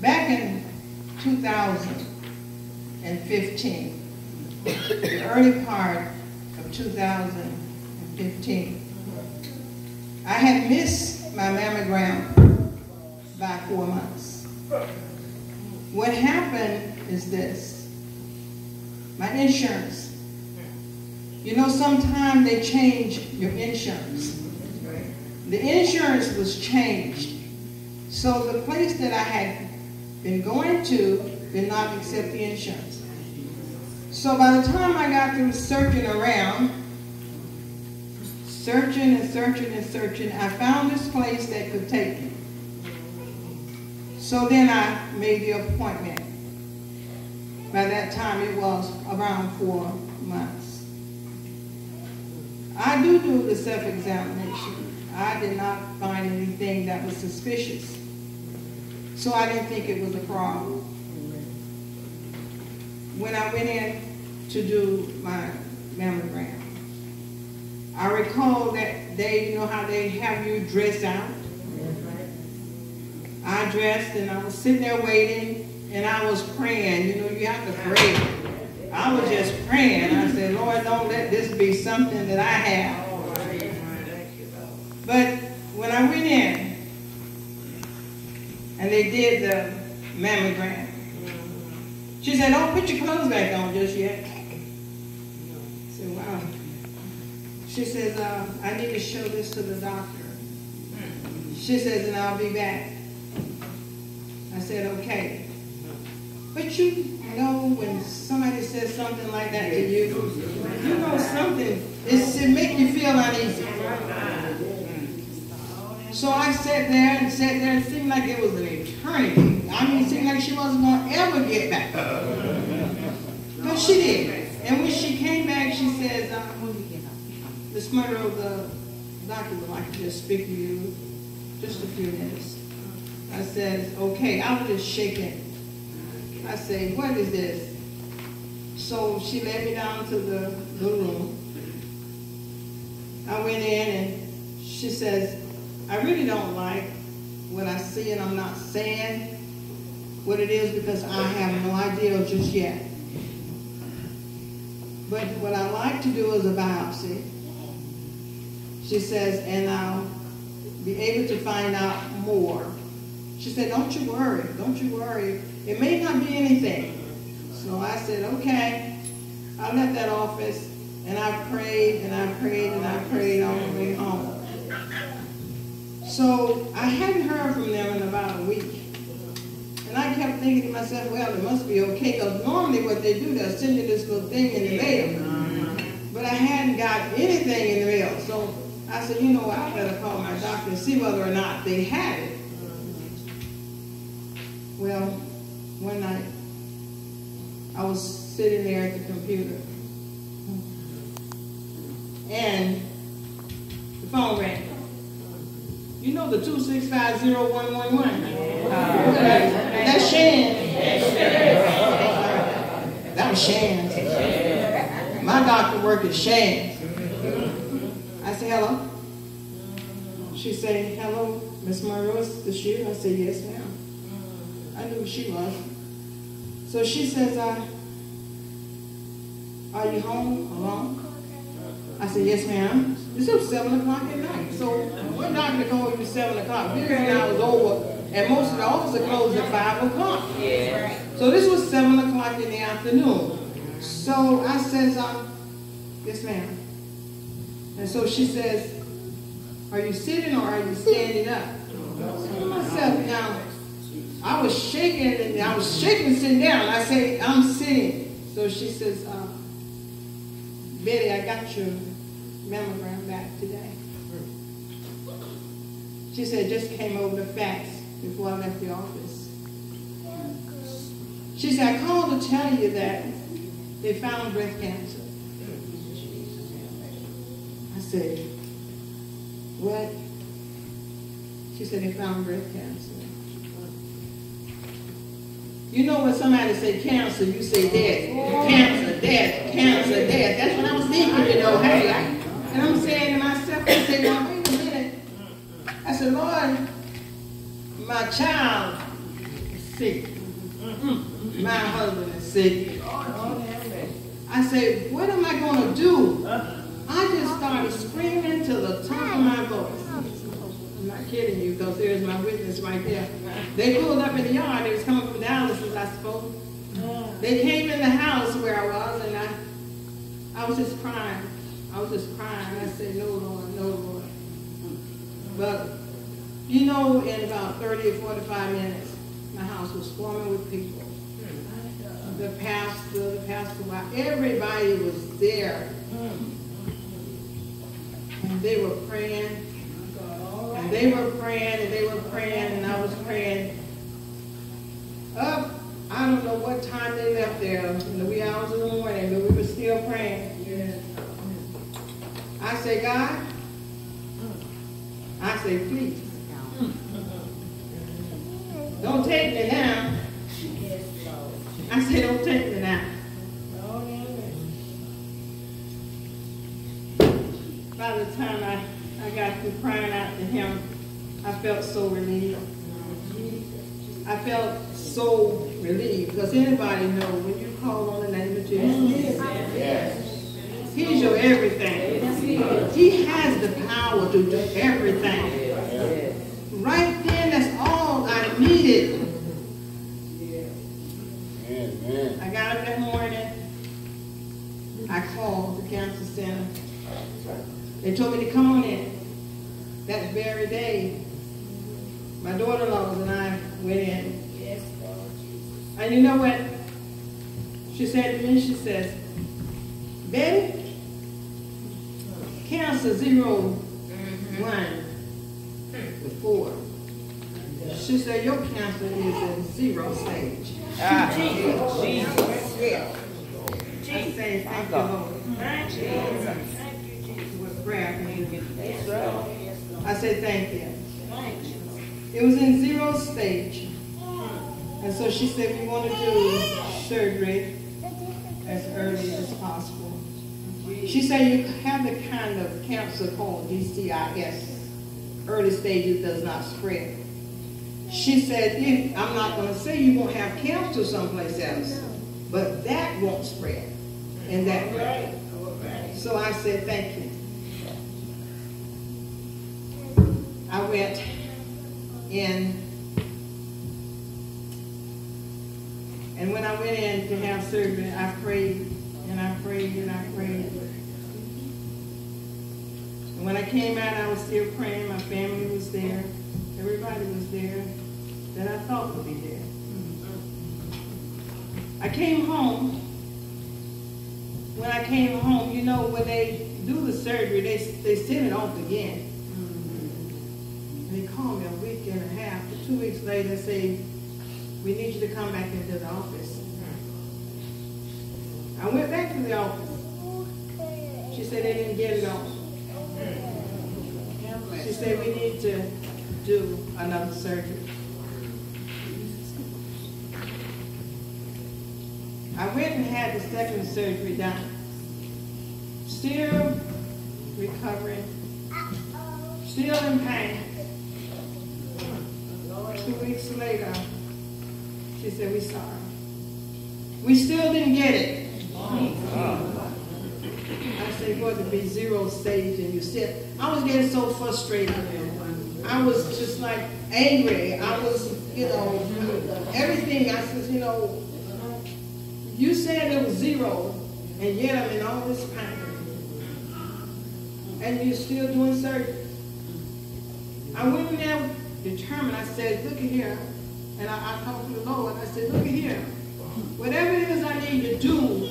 Back in 2015, the early part of 2015, I had missed my mammogram by 4 months. What happened is this: my insurance. You know, sometimes they change your insurance. The insurance was changed. So the place that I had been going to did not accept the insurance. So by the time I got through searching around, searching and searching and searching, I found this place that could take me. So then I made the appointment. By that time it was around 4 months. I do the self-examination. I did not find anything that was suspicious. So I didn't think it was a problem. When I went in to do my mammogram, I recall that day, you know how they have you dress out? I dressed and I was sitting there waiting and I was praying. You know, you have to pray. I was just praying. I said, Lord, don't let this be something that I have. But when I went in and they did the mammogram, she said, don't put your clothes back on just yet. I said, wow. She says, I need to show this to the doctor. She says, and I'll be back. I said, okay. But you know when somebody says something like that to you, you know something, it makes you feel uneasy. So I sat there and it seemed like it was an eternity. I mean, it seemed like she wasn't going to ever get back. But she did. And when she came back, she says, Miss Monroe, the doctor would like to just speak to you just a few minutes. I said, okay. I was just shaking. I said, what is this? So she led me down to the room. I went in and she says, I really don't like what I see, and I'm not saying what it is because I have no idea just yet. But what I like to do is a biopsy. She says, and I'll be able to find out more. She said, don't you worry, don't you worry. It may not be anything. So I said, okay. I left that office, and I prayed, and I prayed, and I prayed all the way home. So I hadn't heard from them in about a week. And I kept thinking to myself, well, it must be okay, because normally what they do, they'll send you this little thing in the mail. But I hadn't got anything in the mail. So I said, you know what, I better call my doctor and see whether or not they had it. Well, one night, I was sitting there at the computer, and the phone rang. You know the 2650111? That's Shan. That was Shan. My doctor worked at Shan. I said, hello. She said, hello, Miss Monroe, is this you? I said, yes, ma'am. I knew who she was. So she says, are you home alone? I said, yes, ma'am. This was 7 o'clock at night. So what doctor called you at 7 o'clock? Business hours was over, and most of the offices closed at 5 o'clock. Yeah. So this was 7 o'clock in the afternoon. So I says, yes, ma'am. And so she says, are you sitting or are you standing up? So myself, now, I was shaking sitting down. I say, I'm sitting. So she says, Betty, I got your mammogram back today. She said, just came over the fax before I left the office. She said, I called to tell you that they found breast cancer. I said, what? She said, they found breast cancer. You know when somebody say cancer, you say death. Cancer, death, cancer, death. That's what I was thinking, you know. Hey, and I'm saying to myself, I said, now wait a minute. I said, Lord, my child sick. My husband is sick. I said, what am I going to do? I just started screaming to the top of my voice. I'm not kidding you, because there's my witness right there. They pulled up in the yard. They was coming from Dallas, as I suppose. They came in the house where I was, and I was just crying. I was just crying. I said, no, Lord, no, Lord. But, you know, in about 30 or 45 minutes, my house was swarming with people. The pastor, everybody was there. And they were praying. And they were praying, and they were praying, and I was praying. Up, I don't know what time they left there, in the wee hours of the morning, but we were still praying. I say, God, I say, please, don't take me now. I say, don't take me now. By the time I got through crying out to him, I felt so relieved. I felt so relieved, because anybody know when you call on the name of Jesus, he's your everything. He has the power to do everything. Right then, that's all I needed. I got up that morning. I called the cancer center. They told me to come on in. That very day, my daughter-in-law and I went in. And you know what? She said to me, she says, Betty, cancer 0, 1 with 4. She said, your cancer is in 0 stage. Jesus. I say, thank you, Lord. With prayer, I said, thank you. It was in 0 stage. And so she said, we want to do surgery as early as possible. She said, you have the kind of cancer called DCIS. Early stages does not spread. She said, I'm not going to say you won't have cancer someplace else, but that won't spread in that way. So I said, thank you. I went in, and when I went in to have surgery, I prayed, and I prayed, and I prayed. And when I came out, I was still praying. My family was there. Everybody was there that I thought would be there. I came home. When I came home, you know, when they do the surgery, they send it off again. They called me a week and a half. 2 weeks later, they say, we need you to come back into the office. I went back to the office. She said they didn't get it on. She said we need to do another surgery. I went and had the second surgery done. Still recovering. Still in pain. 2 weeks later, she said, we're sorry. We still didn't get it. I said, going to be 0 stage, and you said, I was getting so frustrated. I was just like angry. I was, you know, everything. I said, you know, you said it was 0, and yet I'm in all this pain. And you're still doing surgery. I went in there determined. I said, look at here. And I talked to the Lord. I said, look at here. Whatever it is I need to do,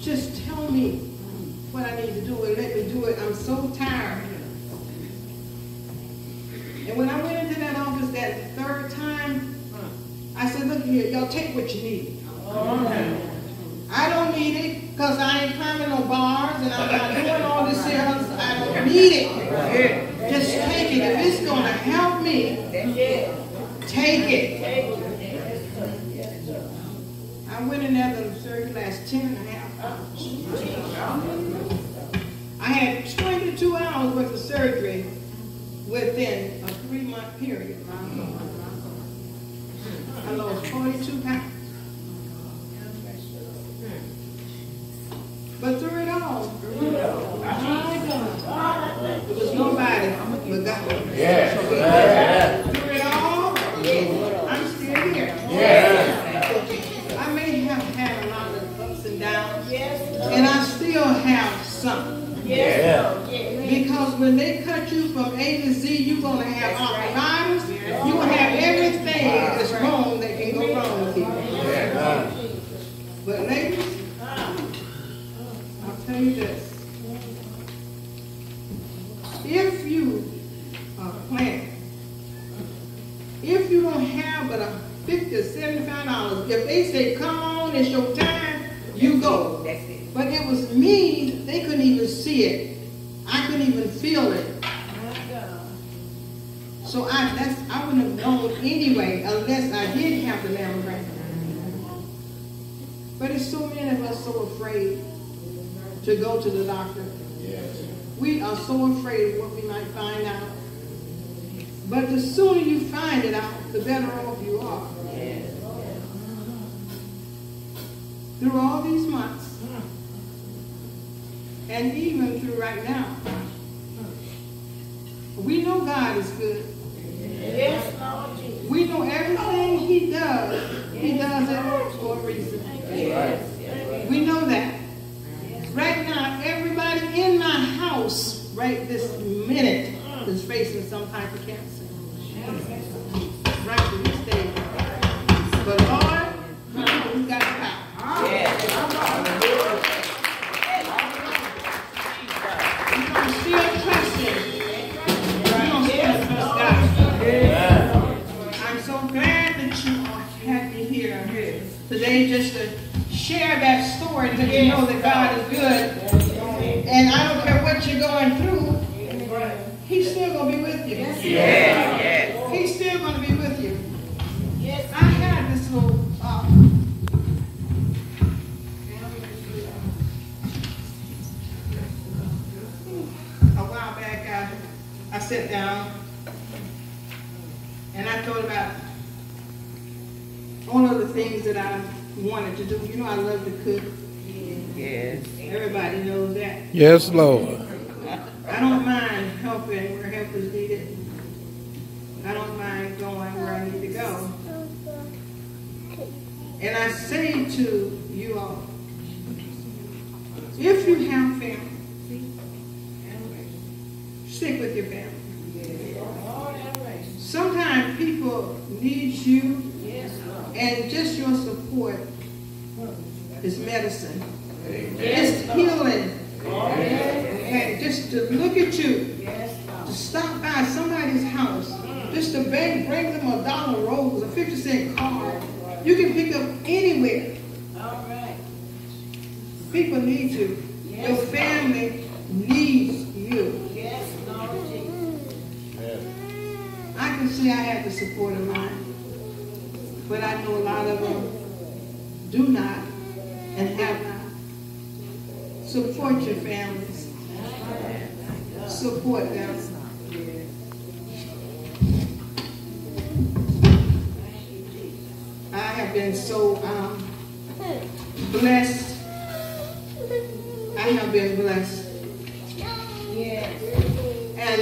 just tell me what I need to do and let me do it. I'm so tired. And when I went into that office that third time, I said, look here, y'all take what you need. I don't need it because I ain't climbing no bars and I'm not doing all this else. I don't need it. Just take it. If it's going to help me, take it. I went in there, the surgery lasted 10 and a half hours. I had 22 hours worth of surgery within a 3-month period. I lost 42 pounds. But through it all, it was nobody but God. Through it all, I'm still here. I may have had a lot of ups and downs, and I still have some. Because when they cut you from A to Z, you're going to have arthritis. You're going to have everything that's wrong that can go wrong with you. But ladies, I'll tell you this. If you are planning, if you don't have but $50 or $75, if they say, come on, it's your time, you go. But it was me, they couldn't even see it. I couldn't even feel it. So I wouldn't have known anyway unless I did have the mammogram. But it's so many of us so afraid to go to the doctor. We are so afraid of what we might find out. But the sooner you find it out, the better off you are. Through all these months, and even through right now, we know God is good. We know everything He does it for a reason. We know that. Right now, everybody in my house right this minute is facing some type of cancer. Right to this day. But Lord, we got power. We're going to still trust Him. We're going to still trust God. I'm so glad that you are happy here today just to share that story and that you know that God is good. And I don't care what you're going through, He's still going to be with you. He's still going to be with you. I had this little a while back, I sat down and I thought about all of the things that I wanted to do. You know, I love to cook. Everybody knows that. Yes, Lord. I don't mind helping where help is needed. I don't mind going where I need to go. And I say to you all, if you have family, stick with your family. Sometimes people need you, and just your support is medicine. It's healing. And just to look at you, to stop by somebody's house, just to bring them a dollar rose, a 50-cent card, you can pick up anywhere. People need you. Your family needs you. I can say I have the support of mine, but I know a lot of them do not and have not. Support your families. Support them. I have been so blessed. I have been blessed. And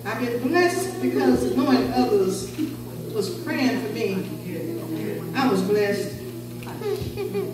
I've been blessed because knowing others was praying for me. I was blessed.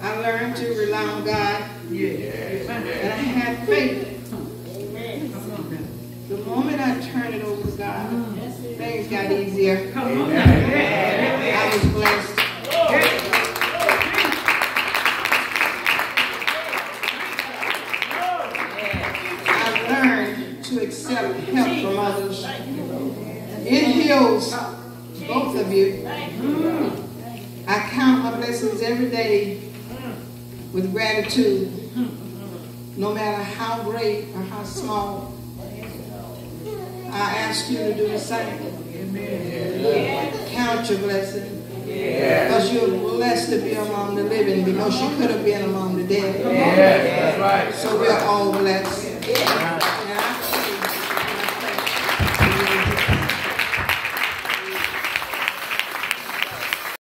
I learned to rely on God. And I had faith. The moment I turned it over to God, things got easier. I was blessed. I learned to accept help from others. It heals both of you. I count my blessings every day with gratitude, no matter how great or how small. I ask you to do the same. Count your blessings. Because you're blessed to be among the living, because you could have been among the dead. So we're all blessed.